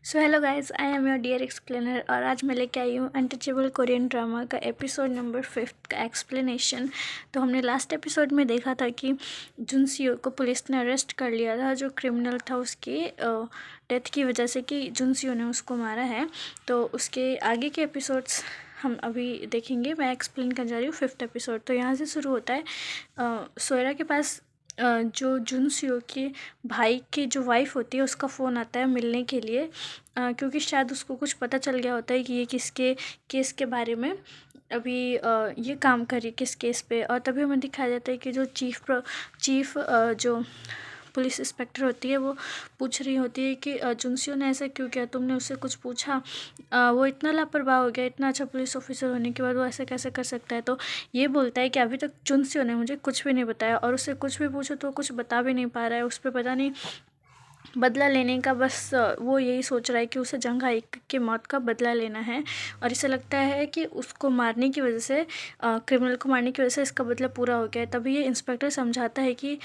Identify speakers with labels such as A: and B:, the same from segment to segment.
A: So hello guys, I am your dear explainer और आज मैं लेके आई हूँ अनटचेबल कोरियन ड्रामा का एपिसोड नंबर 5 का एक्सप्लेनेशन। तो हमने लास्ट एपिसोड में देखा था कि जुनसियो को पुलिस ने अरेस्ट कर लिया था, जो क्रिमिनल था उसकी डेथ की वजह से कि जुनसियो ने उसको मारा है। तो उसके आगे के एपिसोड्स हम अभी देखेंगे। मैं एक्सप्लेन कर जा रही हूँ 5th एपिसोड। तो यहाँ से शुरू होता है सोयरा के पास जो जुनसियो के भाई की जो वाइफ होती है उसका फ़ोन आता है मिलने के लिए, क्योंकि शायद उसको कुछ पता चल गया होता है कि ये किसके केस के बारे में अभी ये काम कर रही किस केस पे। और तभी हमें दिखाया जाता है कि जो चीफ जो पुलिस इंस्पेक्टर होती है वो पूछ रही होती है कि जुनसियो ने ऐसा क्यों किया, तुमने उससे कुछ पूछा? वो इतना लापरवाह हो गया, इतना अच्छा पुलिस ऑफिसर होने के बाद वो ऐसे कैसे कर सकता है। तो ये बोलता है कि अभी तक जुनसियो ने मुझे कुछ भी नहीं बताया और उससे कुछ भी पूछो तो कुछ बता भी नहीं पा रहा है। उस पर पता नहीं बदला लेने का, बस वो यही सोच रहा है कि उसे जंग हाइक की मौत का बदला लेना है। और इसे लगता है कि उसको मारने की वजह से, क्रिमिनल को मारने की वजह से इसका बदला पूरा हो गया है। तभी ये इंस्पेक्टर समझाता है कि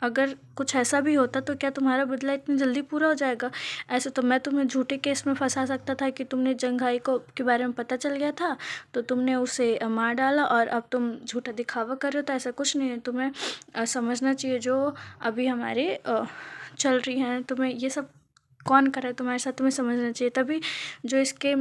A: अगर कुछ ऐसा भी होता तो क्या तुम्हारा बदला इतनी जल्दी पूरा हो जाएगा? ऐसे तो मैं तुम्हें झूठे केस में फंसा सकता था कि तुमने जंग हाई को के बारे में पता चल गया था तो तुमने उसे मार डाला और अब तुम झूठा दिखावा कर रहे हो। तो ऐसा कुछ नहीं है, तुम्हें समझना चाहिए जो अभी हमारे चल रही हैं, तुम्हें ये सब कौन कर रहा है तुम्हारे साथ, तुम्हें समझना चाहिए। तभी जो इसके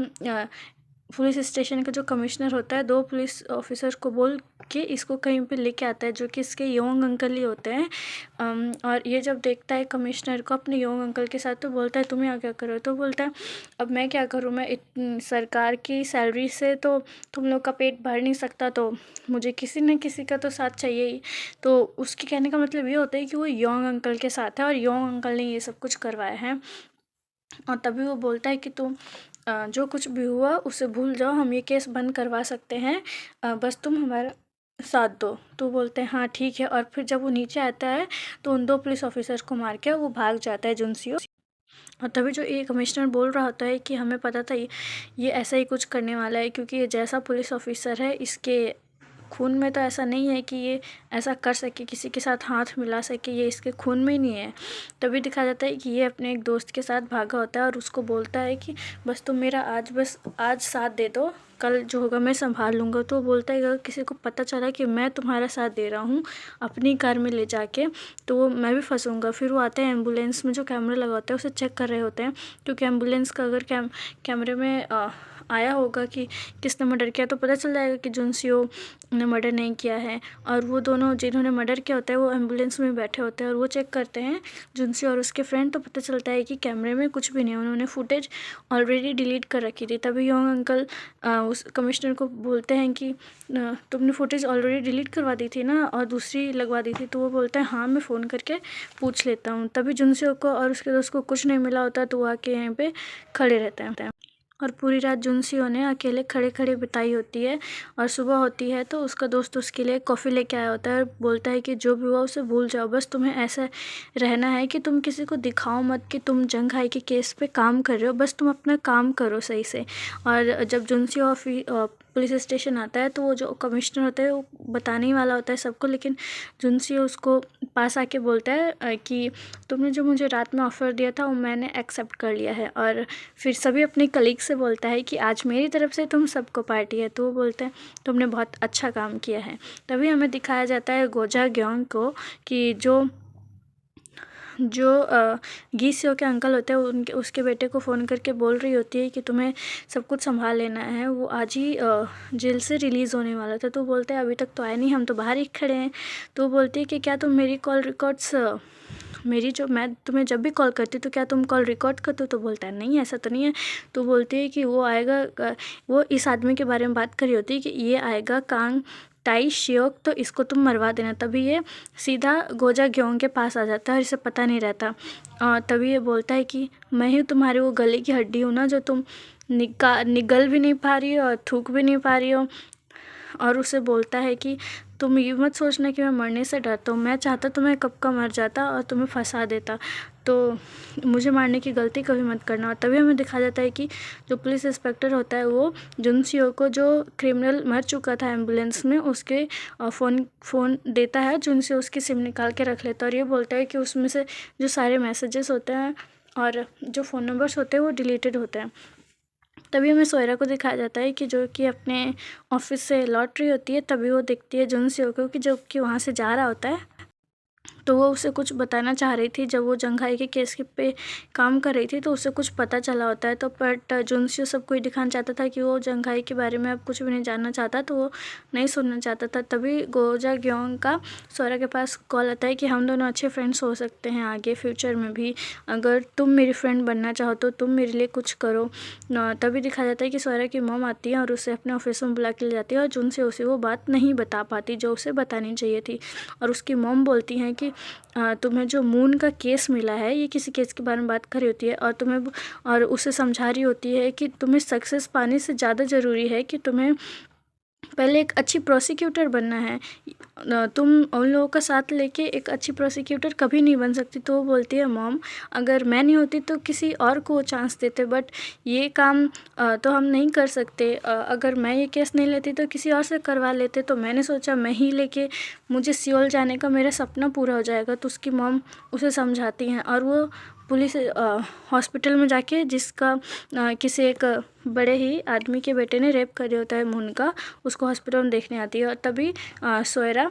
A: पुलिस स्टेशन का जो कमिश्नर होता है 2 पुलिस ऑफिसर को बोल के इसको कहीं पे लेके आता है, जो कि इसके योंग अंकल ही होते हैं। और ये जब देखता है कमिश्नर को अपने योंग अंकल के साथ तो बोलता है तुम यहाँ क्या करो? तो बोलता है अब मैं क्या करूँ, मैं सरकार की सैलरी से तो तुम लोग का पेट भर नहीं सकता, तो मुझे किसी न किसी का तो साथ चाहिए ही। तो उसके कहने का मतलब ये होता है कि वो योंग अंकल के साथ है और योंग अंकल ने ये सब कुछ करवाया है। और तभी वो बोलता है कि तुम जो कुछ भी हुआ उसे भूल जाओ, हम ये केस बंद करवा सकते हैं, बस तुम हमारा साथ दो। तो बोलते हैं हाँ ठीक है। और फिर जब वो नीचे आता है तो उन 2 पुलिस ऑफिसर को मार के वो भाग जाता है जुनसियो। और तभी जो ये कमिश्नर बोल रहा होता है कि हमें पता था ये ऐसा ही कुछ करने वाला है, क्योंकि ये जैसा पुलिस ऑफिसर है इसके खून में तो ऐसा नहीं है कि ये ऐसा कर सके, किसी के साथ हाथ मिला सके, ये इसके खून में ही नहीं है। तभी दिखाया जाता है कि ये अपने एक दोस्त के साथ भागा होता है और उसको बोलता है कि बस तुम मेरा आज साथ दे दो, कल जो होगा मैं संभाल लूँगा। तो वो बोलता है अगर किसी को पता चला कि मैं तुम्हारा साथ दे रहा हूँ अपनी कार में ले जाके तो मैं भी फंसूँगा। फिर वो आते हैं एम्बुलेंस में जो कैमरा लगा होता है उसे चेक कर रहे होते हैं, क्योंकि एम्बुलेंस का अगर कैमरे में आया होगा कि किसने मर्डर किया तो पता चल जाएगा कि जुनसियो ने मर्डर नहीं किया है। और वो दोनों जिन्होंने मर्डर किया होता है वो एम्बुलेंस में बैठे होते हैं और वो चेक करते हैं जुनसियो और उसके फ्रेंड। तो पता चलता है कि कैमरे में कुछ भी नहीं है, उन्होंने फुटेज ऑलरेडी डिलीट कर रखी थी। तभी योंग अंकल उस कमिश्नर को बोलते हैं कि तुमने फुटेज ऑलरेडी डिलीट करवा दी थी ना और दूसरी लगवा दी थी? तो वो बोलता है हाँ मैं फ़ोन करके पूछ लेता हूँ। तभी जुनसियो को और उसके दोस्त को कुछ नहीं मिला होता तो वो आके यहाँ पे खड़े रहते हैं और पूरी रात जुनसियो ने अकेले खड़े खड़े बिताई होती है। और सुबह होती है तो उसका दोस्त उसके लिए कॉफ़ी लेके आया होता है और बोलता है कि जो भी हुआ उसे भूल जाओ, बस तुम्हें ऐसा रहना है कि तुम किसी को दिखाओ मत कि तुम जंग हाई के केस पे काम कर रहे हो, बस तुम अपना काम करो सही से। और जब जुनसियो पुलिस स्टेशन आता है तो वो जो कमिश्नर होता है वो बताने ही वाला होता है सबको, लेकिन जुनसियो उसको पास आके बोलता है कि तुमने जो मुझे रात में ऑफ़र दिया था वो मैंने एक्सेप्ट कर लिया है। और फिर सभी अपने कलीग से बोलता है कि आज मेरी तरफ से तुम सबको पार्टी है। तो वो बोलते हैं तुमने बहुत अच्छा काम किया है। तभी हमें दिखाया जाता है गोजा ग्योंग को कि जो गीसियो के अंकल होते हैं उनके उसके बेटे को फ़ोन करके बोल रही होती है कि तुम्हें सब कुछ संभाल लेना है, वो आज ही जेल से रिलीज़ होने वाला था। तो बोलते हैं अभी तक तो आया नहीं, हम तो बाहर ही खड़े हैं। तो बोलती है कि क्या तुम मेरी कॉल रिकॉर्ड्स मेरी जो मैं तुम्हें जब भी कॉल करती तो क्या तुम कॉल रिकॉर्ड करते हो? तो बोलता है नहीं ऐसा तो नहीं है। तो बोलती है कि वो आएगा, वो इस आदमी के बारे में बात कर रही होती है कि ये आएगा कांग टाई शियोक, तो इसको तुम मरवा देना। तभी ये सीधा गोजा ग्योंग के पास आ जाता है और इसे पता नहीं रहता। तभी ये बोलता है कि मैं ही तुम्हारी वो गले की हड्डी हूँ ना जो तुम निगल भी नहीं पा रही हो और थूक भी नहीं पा रही हो। और उसे बोलता है कि तुम ये मत सोचना कि मैं मरने से डरता हूँ, मैं चाहता तो मैं कब का मर जाता और तुम्हें फंसा देता, तो मुझे मारने की गलती कभी मत करना। और तभी हमें दिखा जाता है कि जो पुलिस इंस्पेक्टर होता है वो जुनसियो को, जो क्रिमिनल मर चुका था एम्बुलेंस में, उसके फ़ोन देता है। जुनसियो उसकी सिम निकाल के रख लेता है और ये बोलता है कि उसमें से जो सारे मैसेजेस होते हैं और जो फ़ोन नंबर्स होते हैं वो डिलीटेड होते हैं। तभी हमें सोयरा को दिखाया जाता है कि जो कि अपने ऑफिस से लौट रही होती है, तभी वो देखती है जुनसियो को कि जो कि वहाँ से जा रहा होता है। तो वो उसे कुछ बताना चाह रही थी। जब वो जंघाई के केस के पे काम कर रही थी तो उसे कुछ पता चला होता है। तो बट जुनसियो सबको ये दिखाना चाहता था कि वो जंघाई के बारे में अब कुछ भी नहीं जानना चाहता, तो वो नहीं सुनना चाहता था। तभी गोजा ग्योंग का सोरा के पास कॉल आता है कि हम दोनों अच्छे फ्रेंड्स हो सकते हैं आगे फ्यूचर में भी, अगर तुम मेरी फ्रेंड बनना चाहो तो तुम मेरे लिए कुछ करो। तभी दिखाया जाता है कि सोरा की मॉम आती है और उसे अपने ऑफिस में बुला के ले जाती है और जुन से उसे वो बात नहीं बता पाती जो उसे बतानी चाहिए थी। और उसकी मॉम बोलती हैं कि तुम्हें जो मून का केस मिला है, ये किसी केस के बारे में बात कर रही होती है और उसे समझा रही होती है कि तुम्हें सक्सेस पाने से ज़्यादा ज़रूरी है कि तुम्हें पहले एक अच्छी प्रोसिक्यूटर बनना है। तुम उन लोगों का साथ लेके एक अच्छी प्रोसिक्यूटर कभी नहीं बन सकती। तो वो बोलती है मॉम, अगर मैं नहीं होती तो किसी और को चांस देते, बट ये काम तो हम नहीं कर सकते। अगर मैं ये केस नहीं लेती तो किसी और से करवा लेते, तो मैंने सोचा मैं ही लेके मुझे सियोल जाने का मेरा सपना पूरा हो जाएगा। तो उसकी मॉम उसे समझाती हैं और वो पुलिस हॉस्पिटल में जाके जिसका किसी एक बड़े ही आदमी के बेटे ने रेप कर दिया होता है मून का, उसको हॉस्पिटल में देखने आती है। और तभी सोयरा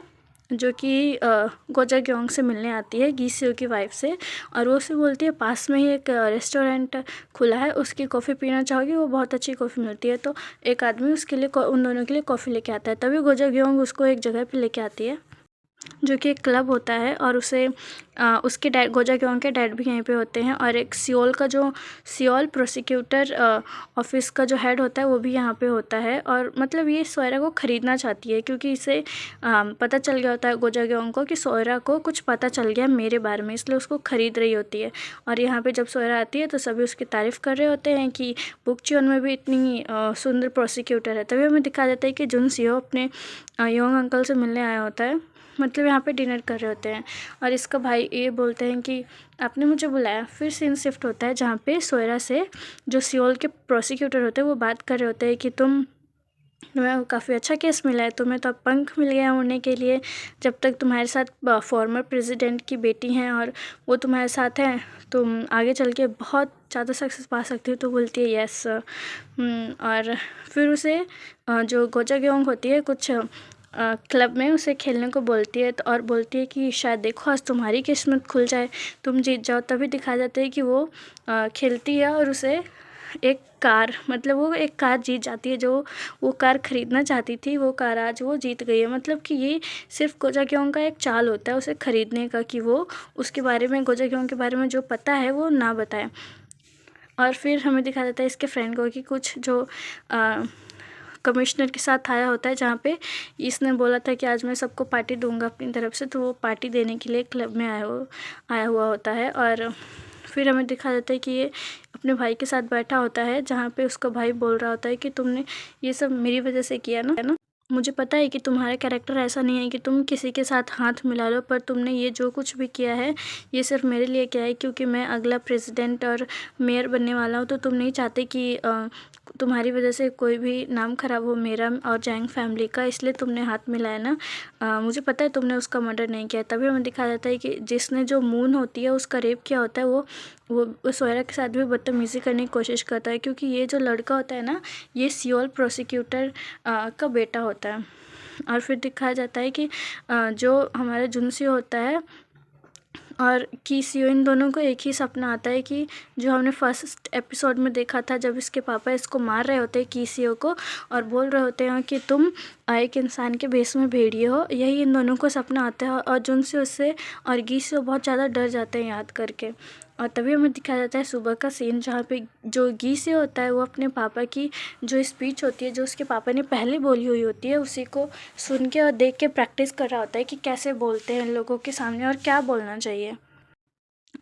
A: जो कि गोजा ग्योंग से मिलने आती है, गीसियो की वाइफ से, और वो उसे बोलती है पास में ही एक रेस्टोरेंट खुला है, उसकी कॉफ़ी पीना चाहोगी, वो बहुत अच्छी कॉफ़ी मिलती है। तो एक आदमी उसके लिए उन दोनों के लिए कॉफ़ी लेके आता है। तभी गोजा ग्योंग उसको एक जगह पे लेके आती है जो कि एक क्लब होता है, और उसे उसके डैड गोजा ग्योंग के डैड भी यहीं पे होते हैं, और एक सियोल प्रोसिक्यूटर ऑफिस का जो हेड होता है वो भी यहाँ पे होता है। और मतलब ये सोयरा को ख़रीदना चाहती है क्योंकि इसे पता चल गया होता है गोजा ग्योंग को कि सोयरा को कुछ पता चल गया मेरे बारे में, इसलिए उसको ख़रीद रही होती है। और यहाँ पे जब सोयरा आती है तो सभी उसकी तारीफ़ कर रहे होते हैं कि बुकचियोन में भी इतनी सुंदर प्रोसिक्यूटर है। तभी हमें दिखाया जाता है कि जुन सियो अपने योंग अंकल से मिलने आया होता है, मतलब यहाँ पे डिनर कर रहे होते हैं। और इसका भाई ये बोलते हैं कि आपने मुझे बुलाया। फिर सीन शिफ्ट होता है जहाँ पे सोयरा से जो सियोल के प्रोसिक्यूटर होते हैं वो बात कर रहे होते हैं कि तुम्हें काफ़ी अच्छा केस मिला है, तुम्हें तो अब पंख मिल गया उड़ने के लिए। जब तक तुम्हारे साथ फॉर्मर प्रेसिडेंट की बेटी हैं और वो तुम्हारे साथ हैं, तुम आगे चल के बहुत ज़्यादा सक्सेस पा सकती हो। तो बोलती है यस। और फिर उसे जो गोजा ग्योंग होती है कुछ क्लब में उसे खेलने को बोलती है, और बोलती है कि शायद देखो आज तुम्हारी किस्मत खुल जाए, तुम जीत जाओ। तभी दिखाया जाता है कि वो खेलती है और उसे एक कार, मतलब वो एक कार जीत जाती है। जो वो कार ख़रीदना चाहती थी वो कार आज वो जीत गई है। मतलब कि ये सिर्फ गोजा ग्योंग का एक चाल होता है उसे ख़रीदने का, कि वो उसके बारे में, गोजा ग्योंग के बारे में जो पता है वो ना बताए। और फिर हमें दिखाया जाता है इसके फ्रेंड को कि कुछ जो कमिश्नर के साथ आया होता है, जहाँ पे इसने बोला था कि आज मैं सबको पार्टी दूंगा अपनी तरफ से, तो वो पार्टी देने के लिए क्लब में आया हुआ होता है। और फिर हमें दिखा जाता है कि ये अपने भाई के साथ बैठा होता है, जहाँ पे उसका भाई बोल रहा होता है कि तुमने ये सब मेरी वजह से किया ना, है ना। मुझे पता है कि तुम्हारा कैरेक्टर ऐसा नहीं है कि तुम किसी के साथ हाथ मिला लो, पर तुमने ये जो कुछ भी किया है ये सिर्फ मेरे लिए किया है, क्योंकि मैं अगला प्रेसिडेंट और मेयर बनने वाला हूँ। तो तुम नहीं चाहते कि तुम्हारी वजह से कोई भी नाम ख़राब हो मेरा और जैंग फैमिली का, इसलिए तुमने हाथ मिलाया ना। मुझे पता है तुमने उसका मर्डर नहीं किया। तभी हमें दिखाया जाता है कि जिसने जो मून होती है उसका रेप किया होता है, वो सोयरा के साथ भी बदतमीज़ी करने की कोशिश करता है, क्योंकि ये जो लड़का होता है ना, ये सियोल प्रोसिक्यूटर का बेटा होता है। और फिर दिखाया जाता है कि जो हमारा जुनसियो होता है और कीसियो, इन दोनों को एक ही सपना आता है कि जो हमने फर्स्ट एपिसोड में देखा था, जब इसके पापा इसको मार रहे होते हैं कीसियो को, और बोल रहे होते हैं कि तुम एक इंसान के भेष में भेड़िए हो, यही इन दोनों को सपना आता है। और जुनसियो उससे और गीसियो बहुत ज़्यादा डर जाते हैं याद करके। और तभी हमें दिखाया जाता है सुबह का सीन, जहाँ पे जो गीसियो होता है वो अपने पापा की जो स्पीच होती है, जो उसके पापा ने पहले बोली हुई होती है, उसी को सुन के और देख के प्रैक्टिस कर रहा होता है कि कैसे बोलते हैं लोगों के सामने और क्या बोलना चाहिए।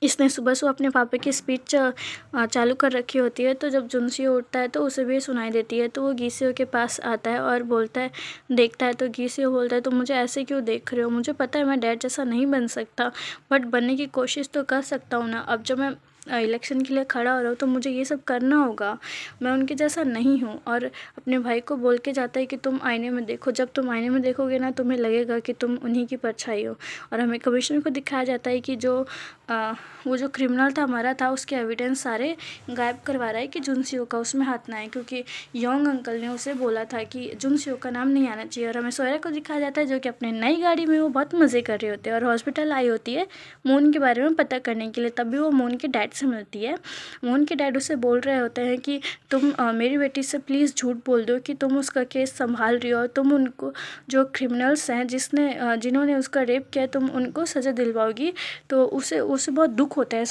A: इसने सुबह अपने पापा की स्पीच चालू कर रखी होती है। तो जब जुनसियो उठता है तो उसे भी सुनाई देती है, तो वो गीसियो के पास आता है और बोलता है, देखता है। तो गीसियो बोलता है, तुम मुझे ऐसे क्यों देख रहे हो, मुझे पता है मैं डैड जैसा नहीं बन सकता, बट बनने की कोशिश तो कर सकता हूँ ना। अब जब मैं इलेक्शन के लिए खड़ा हो रहा हूँ तो मुझे ये सब करना होगा, मैं उनके जैसा नहीं हूँ। और अपने भाई को बोल के जाता है कि तुम आईने में देखो, जब तुम आईने में देखोगे ना तुम्हें लगेगा कि तुम उन्हीं की परछाई हो। और हमें कमिश्नर को दिखाया जाता है कि वो जो क्रिमिनल था हमारा था, उसके एविडेंस सारे गायब करवा रहा है कि जुनसियो का उसमें हाथ ना है, क्योंकि योंग अंकल ने उसे बोला था कि जुनसियो का नाम नहीं आना चाहिए। और हमें सोयरा को दिखाया जाता है जो कि अपने नई गाड़ी में वो बहुत मज़े कर रहे होते हैं और हॉस्पिटल आई होती है मून के बारे में पता करने के लिए। तभी वो मून के डैड से मिलती है। मून के डैड उसे बोल रहे होते हैं कि तुम मेरी बेटी से प्लीज़ झूठ बोल दो कि तुम उसका केस संभाल रही हो और तुम उनको जो क्रिमिनल्स हैं जिन्होंने उसका रेप किया तुम उनको सज़ा दिलवाओगी। तो उसे उसे बहुत दुख होता है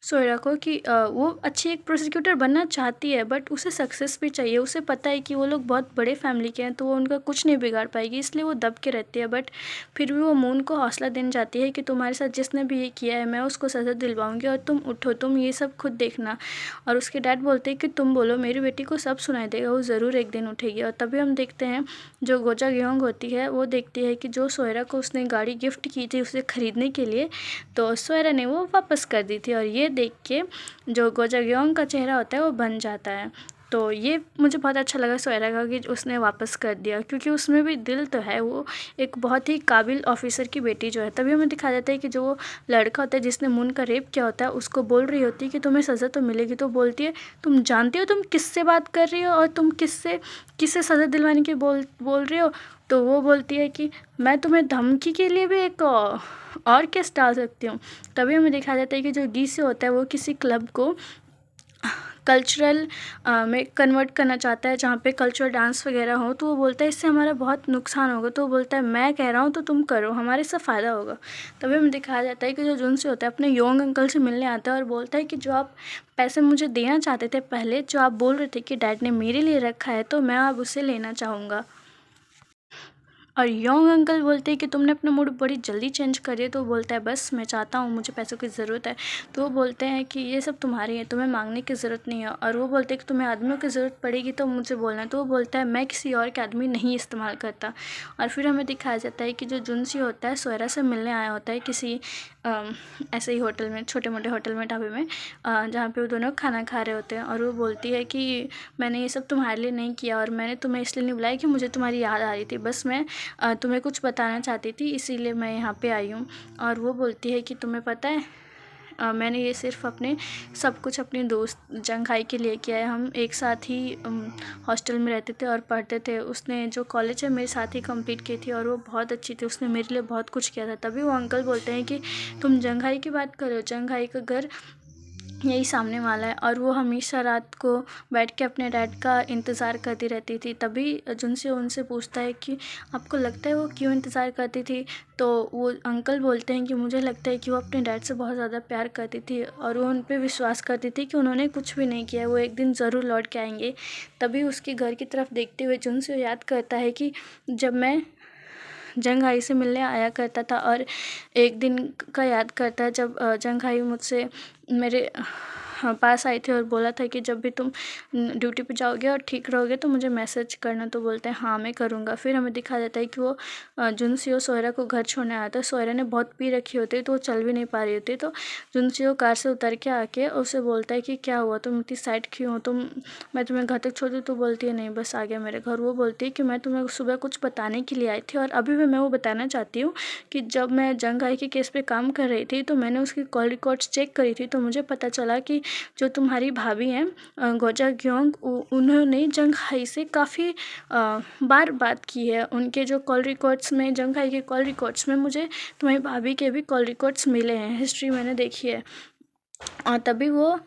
A: सोयरा को कि वो अच्छी एक प्रोसिक्यूटर बनना चाहती है, बट उसे सक्सेस भी चाहिए। उसे पता है कि वो लोग बहुत बड़े फैमिली के हैं तो वो उनका कुछ नहीं बिगाड़ पाएगी, इसलिए वो दब के रहती है। बट फिर भी वो मून को हौसला देने जाती है कि तुम्हारे साथ जिसने भी ये किया है मैं उसको सज़ा दिलवाऊंगी और तुम उठो, तुम ये सब खुद देखना। और उसके डैड बोलते हैं कि तुम बोलो, मेरी बेटी को सब सुनाई देगा, वो ज़रूर एक दिन उठेगी। और तभी हम देखते हैं जो गोजा ग्योंग होती है वो देखती है कि जो सोयरा को उसने गाड़ी गिफ्ट की थी उसे ख़रीदने के लिए, तो सोयरा ने वो वापस कर दी थी। और ये देख के जो गोजा ग्योंग का चेहरा होता है वो बन जाता है। तो ये मुझे बहुत अच्छा लगा सोयरा का कि उसने वापस कर दिया, क्योंकि उसमें भी दिल तो है, वो एक बहुत ही काबिल ऑफिसर की बेटी जो है। तभी हमें दिखाया जाता है कि जो वो लड़का होता है जिसने मून का रेप किया होता है उसको बोल रही होती है कि तुम्हें सज़ा तो मिलेगी। तो बोलती है तुम जानती हो तुम किससे बात कर रही हो और तुम किससे सज़ा दिलवाने की बोल रही हो। तो वो बोलती है कि मैं तुम्हें धमकी के लिए भी एक और केस डाल सकती हूँ। तभी हमें दिखाया जाता है कि जो गी से होता है वो किसी क्लब को कल्चरल में कन्वर्ट करना चाहता है जहाँ पे कल्चरल डांस वगैरह हो। तो वो बोलता है इससे हमारा बहुत नुकसान होगा। तो वो बोलता है मैं कह रहा हूँ तो तुम करो, हमारे से फ़ायदा होगा। तभी हमें दिखाया जाता है कि जो जुन से होता है अपने योंग अंकल से मिलने आता है और बोलता है कि जो आप पैसे मुझे देना चाहते थे पहले, जो आप बोल रहे थे कि डैड ने मेरे लिए रखा है, तो मैं अब उसे लेना चाहूँगा। और योंग अंकल बोलते हैं कि तुमने अपना मूड बड़ी जल्दी चेंज कर दिया। तो वो बोलता है बस मैं चाहता हूँ, मुझे पैसों की ज़रूरत है। तो वो बोलते हैं कि ये सब तुम्हारी है, तुम्हें मांगने की ज़रूरत नहीं है। और वो बोलते हैं कि तुम्हें आदमियों की ज़रूरत पड़ेगी तो मुझे बोलना है। तो वो बोलता है मैं किसी और के आदमी नहीं इस्तेमाल करता। और फिर हमें दिखाया जाता है कि जो जुनसी होता है सोयरा से मिलने आया होता है किसी ऐसे ही होटल में, छोटे मोटे होटल में, ढाबे में, जहाँ पे वो दोनों खाना खा रहे होते हैं। और वो बोलती है कि मैंने ये सब तुम्हारे लिए नहीं किया और मैंने तुम्हें इसलिए नहीं बुलाया कि मुझे तुम्हारी याद आ रही थी, बस मैं तुम्हें कुछ बताना चाहती थी इसीलिए मैं यहाँ पे आई हूँ। और वो बोलती है कि तुम्हें पता है मैंने ये सिर्फ अपने सब कुछ अपने दोस्त जंघाई के लिए किया है। हम एक साथ ही हॉस्टल में रहते थे और पढ़ते थे। उसने जो कॉलेज है मेरे साथ ही कंप्लीट की थी और वो बहुत अच्छी थी, उसने मेरे लिए बहुत कुछ किया था। तभी वो अंकल बोलते हैं कि तुम जंघाई की बात कर रहे हो, जंघाई का घर यही सामने वाला है। और वो हमेशा रात को बैठ के अपने डैड का इंतज़ार करती रहती थी। तभी जुनसे उनसे पूछता है कि आपको लगता है वो क्यों इंतज़ार करती थी। तो वो अंकल बोलते हैं कि मुझे लगता है कि वो अपने डैड से बहुत ज़्यादा प्यार करती थी और वो उन पे विश्वास करती थी कि उन्होंने कुछ भी नहीं किया, वो एक दिन ज़रूर लौट के आएंगे। तभी उसके घर की तरफ देखते हुए जुनसे याद करता है कि जब मैं जंघाई से मिलने आया करता था। और एक दिन का याद करता है जब जंघाई मुझसे मेरे पास आई थी और बोला था कि जब भी तुम ड्यूटी पे जाओगे और ठीक रहोगे तो मुझे मैसेज करना। तो बोलते हैं हाँ मैं करूँगा। फिर हमें दिखा जाता है कि वो जुनसियो सोयरा को घर छोड़ने आया था। सोयरा ने बहुत पी रखी होती है तो वो चल भी नहीं पा रही होती। तो जुनसियो कार से उतर के आके उसे बोलता है कि क्या हुआ, तुम इतनी साइड क्यों हो, मैं तुम्हें घर तक छोड़ दूँ। तो बोलती है नहीं बस आ गया मेरे घर। वो बोलती है कि मैं तुम्हें सुबह कुछ बताने के लिए आई थी और अभी भी मैं वो बताना चाहती हूँ कि जब मैं जंघाई के केस पे काम कर रही थी तो मैंने उसकी कॉल रिकॉर्ड्स चेक करी थी। तो मुझे पता चला कि जो तुम्हारी भाभी हैं गोजा ग्योंग, उन्होंने जंघाई से काफ़ी बार बात की है। उनके जो कॉल रिकॉर्ड्स में, जंघाई के कॉल रिकॉर्ड्स में मुझे तुम्हारी भाभी के भी कॉल रिकॉर्ड्स मिले हैं, हिस्ट्री मैंने देखी है। और तभी वो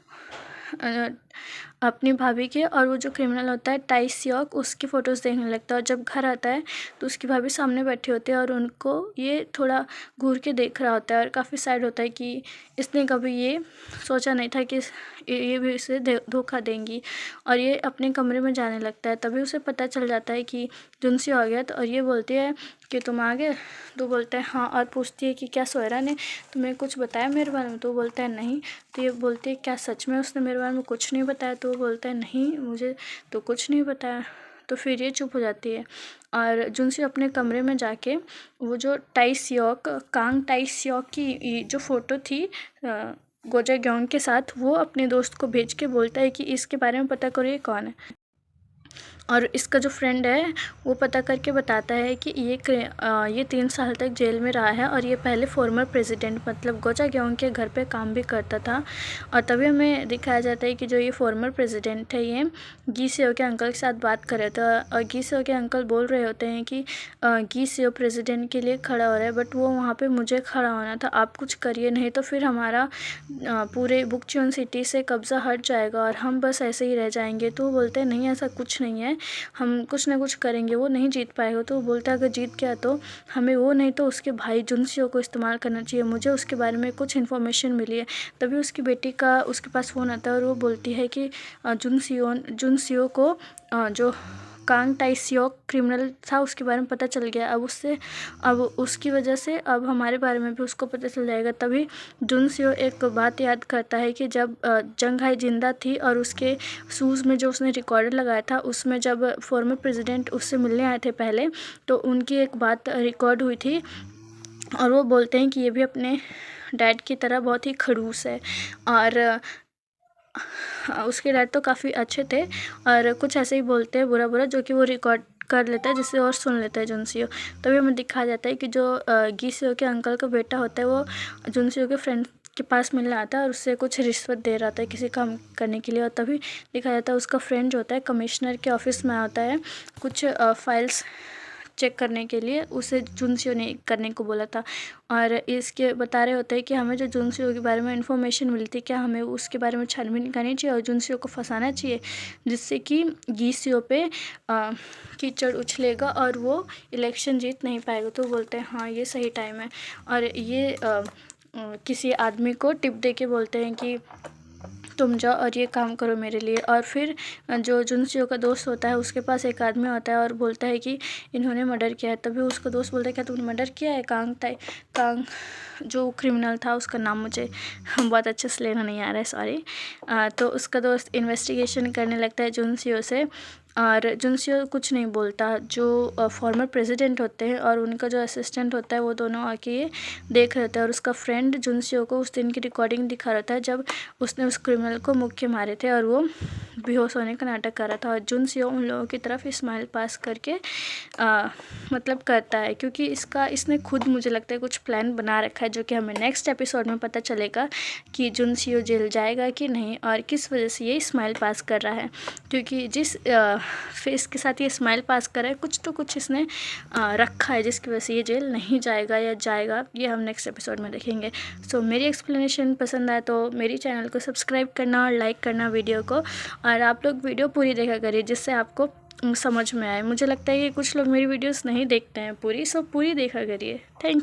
A: अपनी भाभी के और वो जो क्रिमिनल होता है टाई सियोक, उसकी फ़ोटोज़ देखने लगता है। और जब घर आता है तो उसकी भाभी सामने बैठी होती है और उनको ये थोड़ा घूर के देख रहा होता है और काफ़ी सैड होता है कि इसने कभी ये सोचा नहीं था कि ये भी इसे धोखा देंगी। और ये अपने कमरे में जाने लगता है। तभी उसे पता चल जाता है कि जुनसी आ गया। तो और ये बोलती है कि तुम आ गए। तो बोलता है हाँ, और पूछती है कि क्या सोयरा ने तुम्हें कुछ बताया मेरे बारे में। तो बोलता है नहीं। तो ये बोलती है क्या सच में उसने मेरे बारे में कुछ नहीं बताया। तो वो बोलता है नहीं, मुझे तो कुछ नहीं बताया। तो फिर ये चुप हो जाती है और जुनसी अपने कमरे में जाके वो जो tie Seok, Kong tie Seok की जो फ़ोटो थी गो जाए-ग्योंग के साथ वो अपने दोस्त को भेज के बोलता है कि इसके बारे में पता करो ये कौन है। और इसका जो फ्रेंड है वो पता करके बताता है कि ये 3 साल तक जेल में रहा है और ये पहले फॉर्मर प्रेसिडेंट मतलब गो जाए-ग्योंग के घर पे काम भी करता था। और तभी हमें दिखाया जाता है कि जो ये फॉर्मर प्रेसिडेंट है ये गी सेओ के अंकल के साथ बात कर रहे थे और गी सेओ के अंकल बोल रहे होते हैं कि गी सेओ प्रेसिडेंट के लिए खड़ा हो रहा है, बट वो वहाँ पे मुझे खड़ा होना था, आप कुछ करिए नहीं तो फिर हमारा पूरे बुकचुन सिटी से कब्ज़ा हट जाएगा और हम बस ऐसे ही रह जाएंगे। तो वो बोलते हैं नहीं ऐसा कुछ नहीं है, हम कुछ ना कुछ करेंगे, वो नहीं जीत पाएगा। तो वो बोलता है अगर जीत गया तो हमें वो नहीं तो उसके भाई जुनसियो को इस्तेमाल करना चाहिए, मुझे उसके बारे में कुछ इन्फॉर्मेशन मिली है। तभी उसकी बेटी का उसके पास फ़ोन आता है और वो बोलती है कि जुनसियो को जो कांग टाई-सियोक क्रिमिनल था उसके बारे में पता चल गया। अब उसकी वजह से अब हमारे बारे में भी उसको पता चल जाएगा। तभी जुनसियो एक बात याद करता है कि जब जंग हाई जिंदा थी और उसके शूज़ में जो उसने रिकॉर्डर लगाया था उसमें जब फॉर्मर प्रेसिडेंट उससे मिलने आए थे पहले तो उनकी एक बात रिकॉर्ड हुई थी और वो बोलते हैं कि ये भी अपने डैड की तरह बहुत ही खड़ूस है। और उसके डैड तो काफ़ी अच्छे थे और कुछ ऐसे ही बोलते हैं बुरा बुरा जो कि वो रिकॉर्ड कर लेता है जिससे और सुन लेता है जुनसियो। तभी हमें दिखाया जाता है कि जो गी सेओ के अंकल का बेटा होता है वो जुनसियो के फ्रेंड के पास मिलने आता है और उससे कुछ रिश्वत दे रहा था किसी काम करने के लिए। और तभी दिखाया जाता है उसका फ्रेंड जो होता है कमिश्नर के ऑफिस में आता है कुछ फाइल्स चेक करने के लिए, उसे जुनसियो ने करने को बोला था। और इसके बता रहे होते हैं कि हमें जो जुनसियो के बारे में इन्फॉर्मेशन मिलती है क्या हमें उसके बारे में छानबीन करनी चाहिए और जुनसियो को फंसाना चाहिए जिससे कि गी सेओ पे कीचड़ उछलेगा और वो इलेक्शन जीत नहीं पाएगा। तो बोलते हैं हाँ ये सही टाइम है। और ये किसी आदमी को टिप दे के बोलते हैं कि तुम जाओ और ये काम करो मेरे लिए। और फिर जो जुनसियो का दोस्त होता है उसके पास एक आदमी होता है और बोलता है कि इन्होंने मर्डर किया है। तभी उसका दोस्त बोलता है क्या तुमने मर्डर किया है? कांग जो क्रिमिनल था उसका नाम मुझे बहुत अच्छे से लेना नहीं आ रहा है, सॉरी। तो उसका दोस्त इन्वेस्टिगेशन करने लगता है जुनसियो से और जुनसियो कुछ नहीं बोलता। जो फॉर्मर प्रेसिडेंट होते हैं और उनका जो असिस्टेंट होता है वो दोनों आके ये देख रहे थे और उसका फ्रेंड जुनसियो को उस दिन की रिकॉर्डिंग दिखा रहा था जब उसने उस क्रिमिनल को मुक्के मारे थे और वो बेहोश होने का नाटक कर रहा था। और जुनसियो उन लोगों की तरफ स्माइल पास करके मतलब करता है क्योंकि इसने खुद मुझे लगता है कुछ प्लान बना रखा है जो कि हमें नेक्स्ट एपिसोड में पता चलेगा कि जुनसियो जेल जाएगा कि नहीं और किस वजह से ये स्माइल पास कर रहा है। क्योंकि जिस फेस के साथ ये स्माइल पास कर रहा है कुछ तो कुछ इसने रखा है जिसकी वजह से ये जेल नहीं जाएगा या जाएगा, ये हम नेक्स्ट एपिसोड में देखेंगे। सो मेरी एक्सप्लेनेशन पसंद आए तो मेरी चैनल को सब्सक्राइब करना और लाइक करना वीडियो को, और आप लोग वीडियो पूरी देखा करिए जिससे आपको समझ में आए। मुझे लगता है कि कुछ लोग मेरी वीडियोस नहीं देखते हैं पूरी, सो पूरी देखा करिए। Thank you.